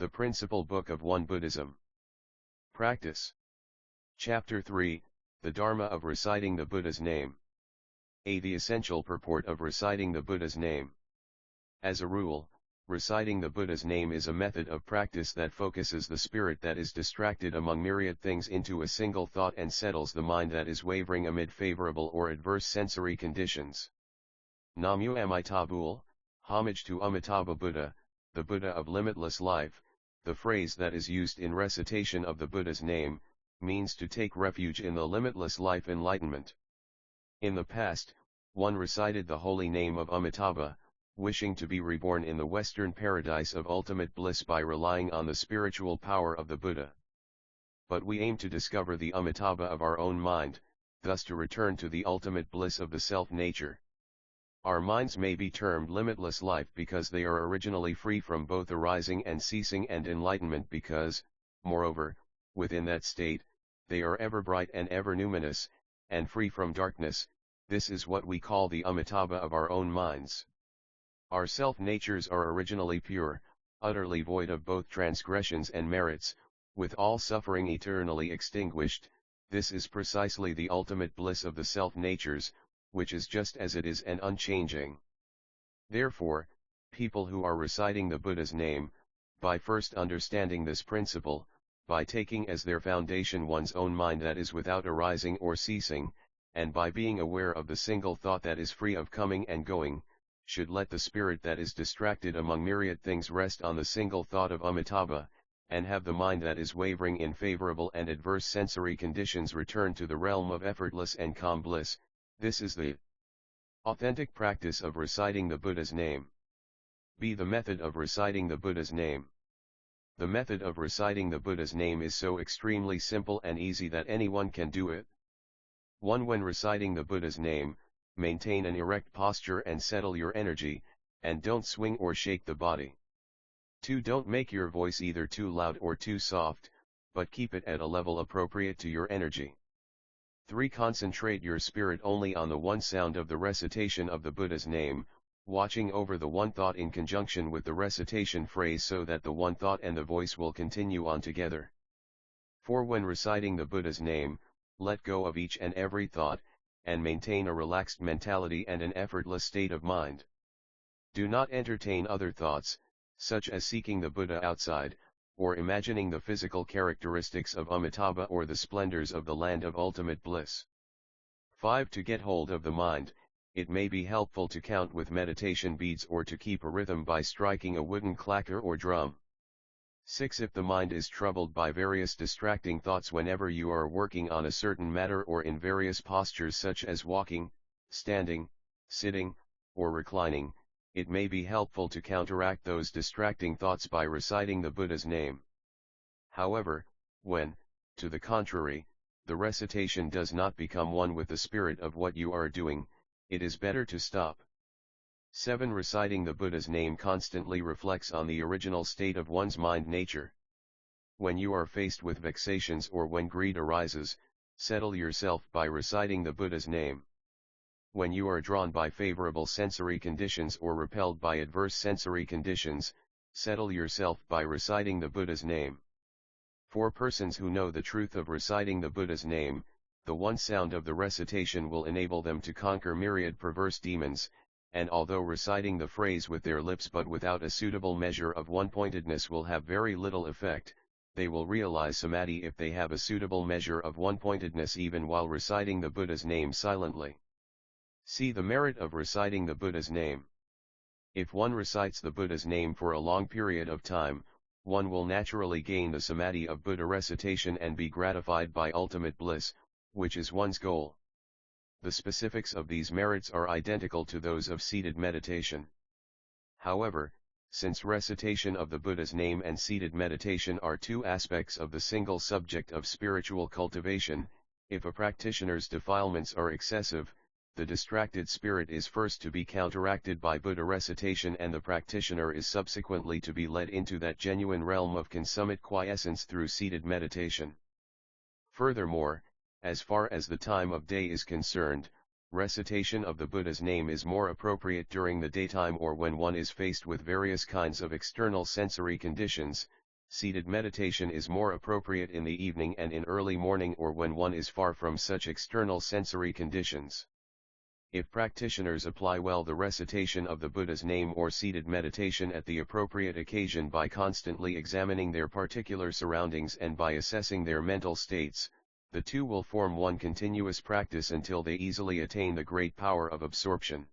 The Principal Book of Won Buddhism. Practice. Chapter 3, The Dharma of Reciting the Buddha's Name. A. The essential purport of reciting the Buddha's name. As a rule, reciting the Buddha's name is a method of practice that focuses the spirit that is distracted among myriad things into a single thought and settles the mind that is wavering amid favorable or adverse sensory conditions. Namu Amitabha, homage to Amitabha Buddha, the Buddha of limitless life. The phrase that is used in recitation of the Buddha's name, means to take refuge in the limitless life enlightenment. In the past, one recited the holy name of Amitabha, wishing to be reborn in the Western paradise of ultimate bliss by relying on the spiritual power of the Buddha. But we aim to discover the Amitabha of our own mind, thus to return to the ultimate bliss of the self-nature. Our minds may be termed limitless life because they are originally free from both arising and ceasing and enlightenment because, moreover, within that state, they are ever bright and ever numinous, and free from darkness. This is what we call the Amitabha of our own minds. Our self-natures are originally pure, utterly void of both transgressions and merits, with all suffering eternally extinguished. This is precisely the ultimate bliss of the self-natures, which is just as it is and unchanging. Therefore, people who are reciting the Buddha's name, by first understanding this principle, by taking as their foundation one's own mind that is without arising or ceasing, and by being aware of the single thought that is free of coming and going, should let the spirit that is distracted among myriad things rest on the single thought of Amitabha, and have the mind that is wavering in favorable and adverse sensory conditions return to the realm of effortless and calm bliss. This is the authentic practice of reciting the Buddha's name. B. The method of reciting the Buddha's name. The method of reciting the Buddha's name is so extremely simple and easy that anyone can do it. 1. When reciting the Buddha's name, maintain an erect posture and settle your energy, and don't swing or shake the body. 2. Don't make your voice either too loud or too soft, but keep it at a level appropriate to your energy. 3. Concentrate your spirit only on the one sound of the recitation of the Buddha's name, watching over the one thought in conjunction with the recitation phrase so that the one thought and the voice will continue on together. 4. When reciting the Buddha's name, let go of each and every thought, and maintain a relaxed mentality and an effortless state of mind. Do not entertain other thoughts, such as seeking the Buddha outside, or imagining the physical characteristics of Amitabha or the splendors of the land of ultimate bliss. 5. To get hold of the mind, it may be helpful to count with meditation beads or to keep a rhythm by striking a wooden clacker or drum. 6. If the mind is troubled by various distracting thoughts whenever you are working on a certain matter or in various postures such as walking, standing, sitting, or reclining, it may be helpful to counteract those distracting thoughts by reciting the Buddha's name. However, when, to the contrary, the recitation does not become one with the spirit of what you are doing, it is better to stop. 7. Reciting the Buddha's name constantly reflects on the original state of one's mind nature. When you are faced with vexations or when greed arises, settle yourself by reciting the Buddha's name. When you are drawn by favorable sensory conditions or repelled by adverse sensory conditions, settle yourself by reciting the Buddha's name. For persons who know the truth of reciting the Buddha's name, the one sound of the recitation will enable them to conquer myriad perverse demons, and although reciting the phrase with their lips but without a suitable measure of one-pointedness will have very little effect, they will realize samadhi if they have a suitable measure of one-pointedness even while reciting the Buddha's name silently. See the merit of reciting the Buddha's name. If one recites the Buddha's name for a long period of time, one will naturally gain the samadhi of Buddha recitation and be gratified by ultimate bliss, which is one's goal. The specifics of these merits are identical to those of seated meditation. However, since recitation of the Buddha's name and seated meditation are two aspects of the single subject of spiritual cultivation, if a practitioner's defilements are excessive, the distracted spirit is first to be counteracted by Buddha recitation and the practitioner is subsequently to be led into that genuine realm of consummate quiescence through seated meditation. Furthermore, as far as the time of day is concerned, recitation of the Buddha's name is more appropriate during the daytime or when one is faced with various kinds of external sensory conditions, Seated meditation is more appropriate in the evening and in early morning or when one is far from such external sensory conditions. If practitioners apply well the recitation of the Buddha's name or seated meditation at the appropriate occasion by constantly examining their particular surroundings and by assessing their mental states, the two will form one continuous practice until they easily attain the great power of absorption.